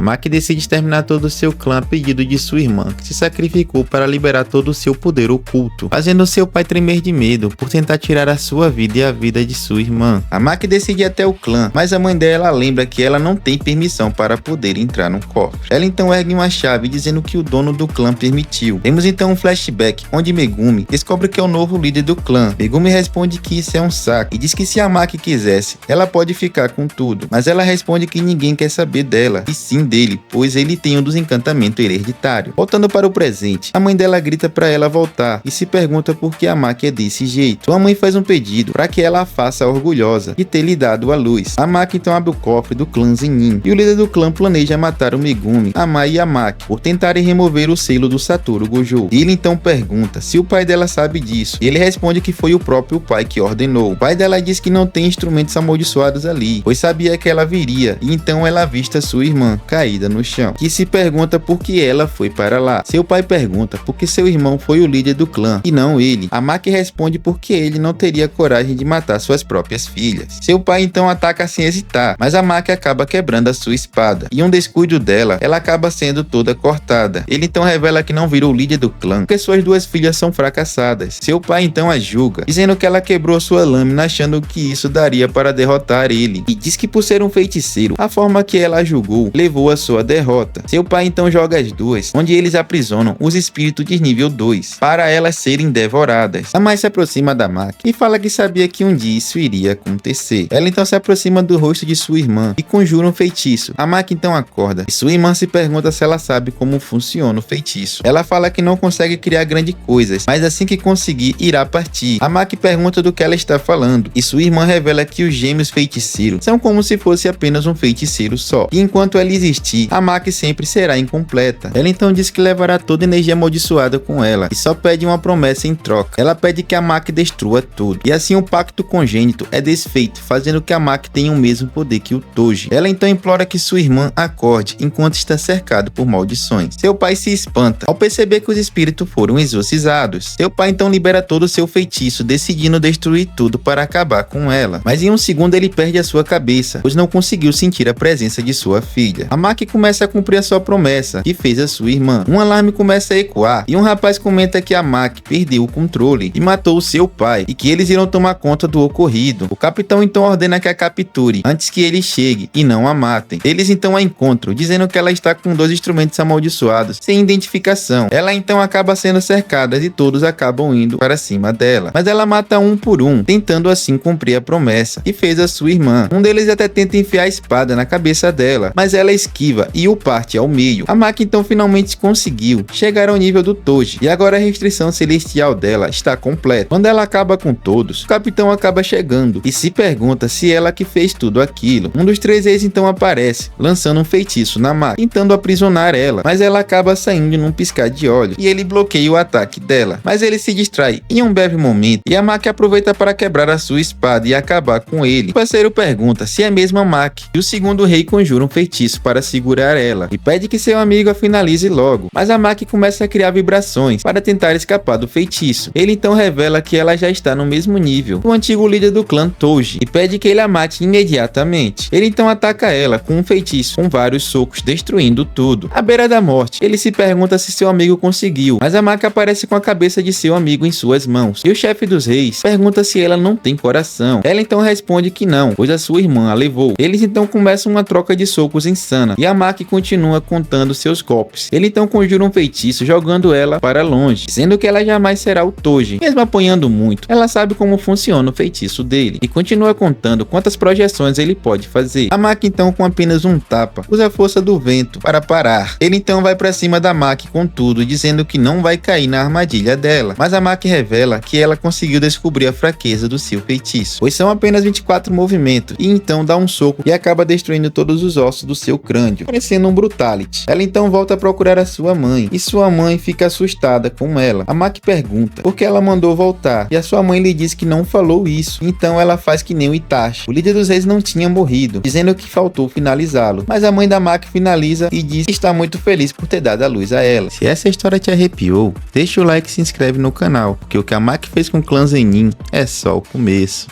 A Maki decide exterminar todo o seu clã a pedido de sua irmã, que se sacrificou para liberar todo o seu poder oculto, fazendo seu pai tremer de medo por tentar tirar a sua vida e a vida de sua irmã. A Maki decide ir até o clã, mas a mãe dela lembra que ela não tem permissão para poder entrar no cofre. Ela então ergue uma chave dizendo que o dono do clã permitiu. Temos então um flashback onde Megumi descobre que é o novo líder do clã. Megumi responde que isso é um saco e diz que se a Maki quisesse, ela pode ficar com tudo, mas ela responde que ninguém quer saber dela, e sim dele, pois ele tem um dos encantamentos hereditários. Voltando para o presente, a mãe dela grita para ela voltar e se pergunta por que a Maki é desse jeito. Sua mãe faz um pedido para que ela a faça orgulhosa de ter lhe dado a luz. A Maki então abre o cofre do clã Zenin e o líder do clã planeja matar o Megumi, a Mai e a Maki por tentarem remover o selo do Satoru Gojo. Ele então pergunta se o pai dela sabe disso e ele responde que foi o próprio pai que ordenou. O pai dela diz que não tem instrumentos amaldiçoados ali, pois sabia que ela viria, e então ela avista sua irmã caída no chão, que se pergunta por que ela foi para lá. Seu pai pergunta por que seu irmão foi o líder do clã e não ele. A Maki responde porque ele não teria coragem de matar suas próprias filhas. Seu pai então ataca sem hesitar, mas a Maki acaba quebrando a sua espada, e um descuido dela, ela acaba sendo toda cortada. Ele então revela que não virou o líder do clã, porque suas duas filhas são fracassadas. Seu pai então a julga, dizendo que ela quebrou sua lâmina achando que isso daria para derrotar ele, e diz que por ser um feiticeiro, a forma que ela julgou levou a sua derrota. Seu pai então joga as duas, onde eles aprisionam os espíritos de nível 2, para elas serem devoradas. A Mai se aproxima da Maki e fala que sabia que um dia isso iria acontecer. Ela então se aproxima do rosto de sua irmã e conjura um feitiço. A Maki então acorda e sua irmã se pergunta se ela sabe como funciona o feitiço. Ela fala que não consegue criar grandes coisas, mas assim que conseguir, irá partir. A Maki pergunta do que ela está falando e sua irmã revela que os gêmeos feiticeiros são como se fosse apenas um feiticeiro só, e enquanto ela existir, a Maki sempre será incompleta. Ela então diz que levará toda a energia amaldiçoada com ela e só pede uma promessa em troca. Ela pede que a Maki destrua tudo, e assim o pacto congênito é desfeito, fazendo que a Maki tenha o mesmo poder que o Toji. Ela então implora que sua irmã acorde enquanto está cercado por maldições. Seu pai se espanta ao perceber que os espíritos foram exorcizados. Seu pai então libera todo o seu feitiço, decidindo destruir tudo para acabar com ela, mas em um segundo ele perde a sua cabeça, pois não conseguiu sentir a presença de sua filha. A Maki começa a cumprir a sua promessa que fez a sua irmã. Um alarme começa a ecoar e um rapaz comenta que a Maki perdeu o controle e matou o seu pai, e que eles irão tomar conta do ocorrido. O capitão então ordena que a capture antes que ele chegue e não a matem. Eles então a encontram, dizendo que ela está com 2 instrumentos amaldiçoados sem identificação. Ela então acaba sendo cercada e todos acabam indo para cima dela, mas ela mata um por um, tentando assim cumprir a promessa que fez a sua irmã. Um deles até tenta enfiar a espada na cabeça dela, mas ela esquiva e o parte ao meio. A Maki então finalmente conseguiu chegar ao nível do Toji, e agora a restrição celestial dela está completa. Quando ela acaba com todos, o capitão acaba chegando e se pergunta se ela que fez tudo aquilo. Um dos 3 ex então aparece, lançando um feitiço na Maki, tentando aprisionar ela, mas ela acaba saindo num piscar de olhos e ele bloqueia o ataque dela, mas ele se distrai em um breve momento e a Maki aproveita para quebrar a sua espada e acabar com ele. O parceiro pergunta se é mesmo a Maki, e o segundo rei conjura um feitiço para segurar ela e pede que seu amigo a finalize logo, mas a Maki começa a criar vibrações para tentar escapar do feitiço. Ele então revela que ela já está no mesmo nível do antigo líder do clã Toji e pede que ele a mate imediatamente. Ele então ataca ela com um feitiço com vários socos, destruindo tudo. À beira da morte, ele se pergunta se seu amigo conseguiu, mas a Maki aparece com a cabeça de seu amigo em suas mãos, e o chefe dos reis pergunta se ela não tem coração. Ela então responde que não, pois a sua irmã a levou. Eles então começam uma troca de socos insana, e a Maki continua contando seus golpes. Ele então conjura um feitiço jogando ela para longe, dizendo que ela jamais será o Toji. Mesmo apanhando muito, ela sabe como funciona o feitiço dele, e continua contando quantas projeções ele pode fazer. A Maki então, com apenas um tapa, usa a força do vento para parar. Ele então vai para cima da Maki com tudo, dizendo que não vai cair na armadilha dela, mas a Maki revela que ela conseguiu descobrir a fraqueza do seu feitiço, pois são apenas 24 movimentos, e então dá um soco e acaba destruindo todos os ossos do seu crânio, parecendo um Brutality. Ela então volta a procurar a sua mãe, e sua mãe fica assustada com ela. A Maki pergunta por que ela mandou voltar, e a sua mãe lhe diz que não falou isso, então ela faz que nem o Itachi. O líder dos reis não tinha morrido, dizendo que faltou finalizá-lo, mas a mãe da Maki finaliza e diz que está muito feliz por ter dado a luz a ela. Se essa história te arrepiou, deixa o like e se inscreve no canal, porque o que a Maki fez com o clã Zenin é só o começo.